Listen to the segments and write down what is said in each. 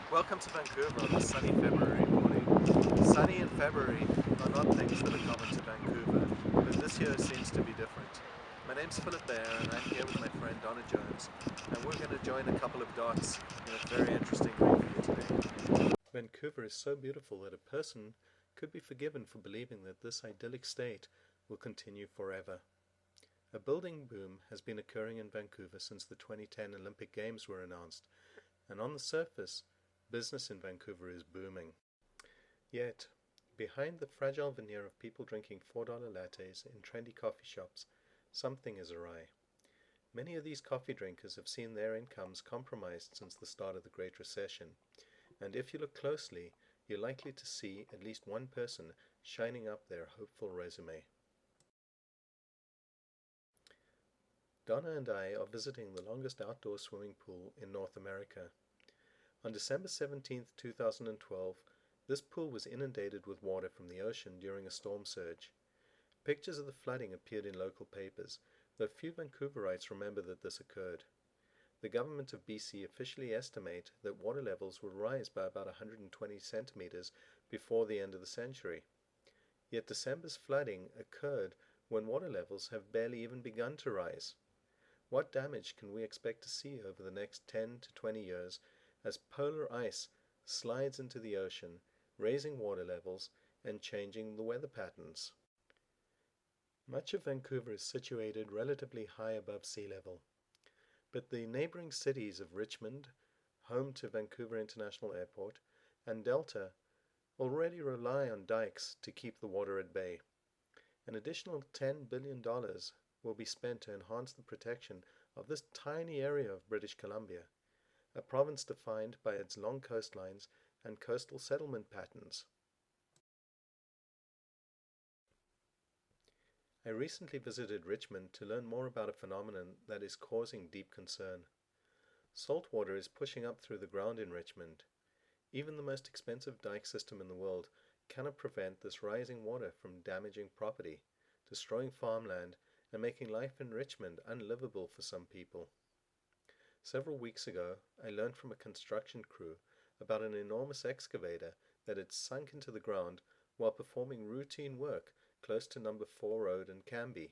Welcome to Vancouver on this sunny February morning. Sunny in February are not things that are common to Vancouver, but this year seems to be different. My name's Philip Baer and I'm here with my friend Donna Jones, and we're going to join a couple of dots in a very interesting way for you today. Vancouver is so beautiful that a person could be forgiven for believing that this idyllic state will continue forever. A building boom has been occurring in Vancouver since the 2010 Olympic Games were announced, and on the surface, business in Vancouver is booming. Yet, behind the fragile veneer of people drinking $4 lattes in trendy coffee shops, something is awry. Many of these coffee drinkers have seen their incomes compromised since the start of the Great Recession, and if you look closely, you're likely to see at least one person shining up their hopeful resume. Donna and I are visiting the longest outdoor swimming pool in North America. On December 17, 2012, this pool was inundated with water from the ocean during a storm surge. Pictures of the flooding appeared in local papers, though few Vancouverites remember that this occurred. The government of BC officially estimate that water levels will rise by about 120 centimeters before the end of the century. Yet December's flooding occurred when water levels have barely even begun to rise. What damage can we expect to see over the next 10 to 20 years as polar ice slides into the ocean, raising water levels and changing the weather patterns? Much of Vancouver is situated relatively high above sea level, but the neighboring cities of Richmond, home to Vancouver International Airport, and Delta already rely on dikes to keep the water at bay. An additional $10 billion will be spent to enhance the protection of this tiny area of British Columbia, a province defined by its long coastlines and coastal settlement patterns. I recently visited Richmond to learn more about a phenomenon that is causing deep concern. Salt water is pushing up through the ground in Richmond. Even the most expensive dike system in the world cannot prevent this rising water from damaging property, destroying farmland, and making life in Richmond unlivable for some people. Several weeks ago, I learned from a construction crew about an enormous excavator that had sunk into the ground while performing routine work close to Number 4 Road in Cambie.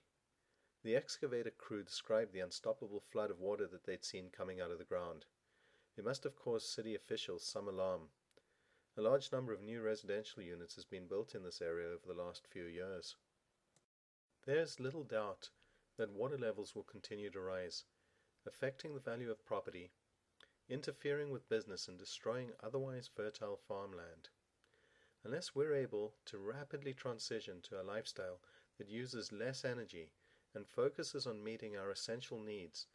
The excavator crew described the unstoppable flood of water that they'd seen coming out of the ground. It must have caused city officials some alarm. A large number of new residential units has been built in this area over the last few years. There's little doubt that water levels will continue to rise, affecting the value of property, interfering with business, and destroying otherwise fertile farmland. Unless we're able to rapidly transition to a lifestyle that uses less energy and focuses on meeting our essential needs,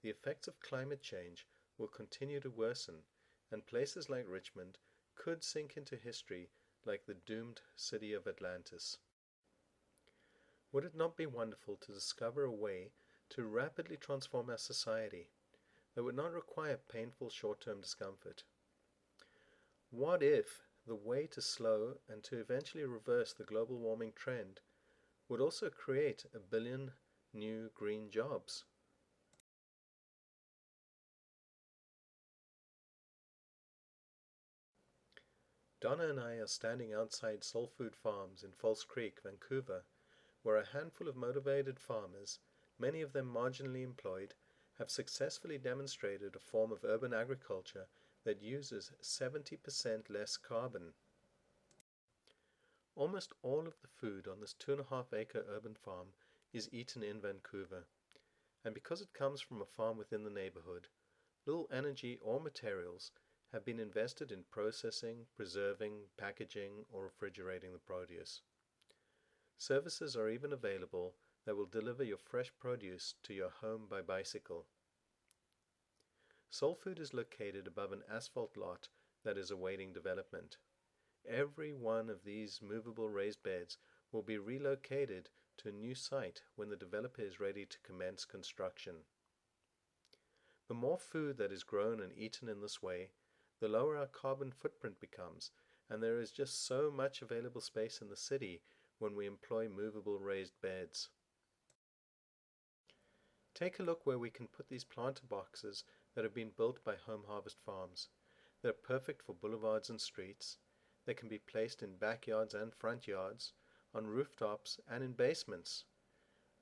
the effects of climate change will continue to worsen, and places like Richmond could sink into history like the doomed city of Atlantis. Would it not be wonderful to discover a way to rapidly transform our society that would not require painful short-term discomfort? What if the way to slow and to eventually reverse the global warming trend would also create 1 billion new green jobs? Donna and I are standing outside Soul Food Farms in False Creek, Vancouver, where a handful of motivated farmers, many of them marginally employed, have successfully demonstrated a form of urban agriculture that uses 70% less carbon. Almost all of the food on this 2.5-acre urban farm is eaten in Vancouver, and because it comes from a farm within the neighborhood, little energy or materials have been invested in processing, preserving, packaging, or refrigerating the produce. Services are even available that will deliver your fresh produce to your home by bicycle. Soul Food is located above an asphalt lot that is awaiting development. Every one of these movable raised beds will be relocated to a new site when the developer is ready to commence construction. The more food that is grown and eaten in this way, the lower our carbon footprint becomes, and there is just so much available space in the city when we employ movable raised beds. Take a look where we can put these planter boxes that have been built by Home Harvest Farms. They're perfect for boulevards and streets. They can be placed in backyards and front yards, on rooftops and in basements.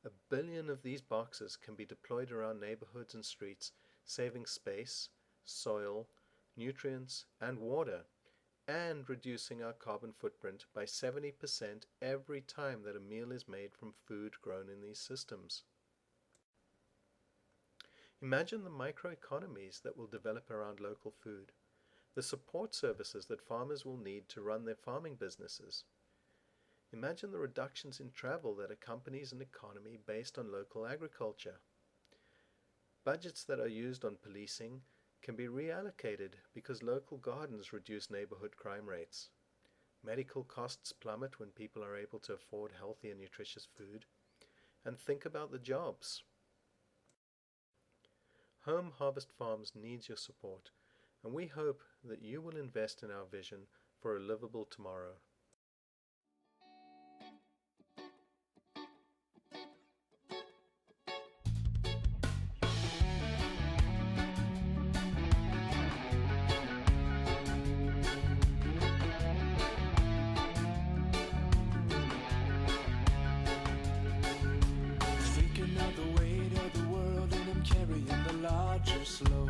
1 billion of these boxes can be deployed around neighborhoods and streets, saving space, soil, nutrients, and water, and reducing our carbon footprint by 70% every time that a meal is made from food grown in these systems. Imagine the microeconomies that will develop around local food, the support services that farmers will need to run their farming businesses. Imagine the reductions in travel that accompanies an economy based on local agriculture. Budgets that are used on policing can be reallocated because local gardens reduce neighborhood crime rates. Medical costs plummet when people are able to afford healthy and nutritious food. And think about the jobs. Home Harvest Farms needs your support, and we hope that you will invest in our vision for a livable tomorrow. Thinking of the weight of the world, and I'm carrying the larger slow.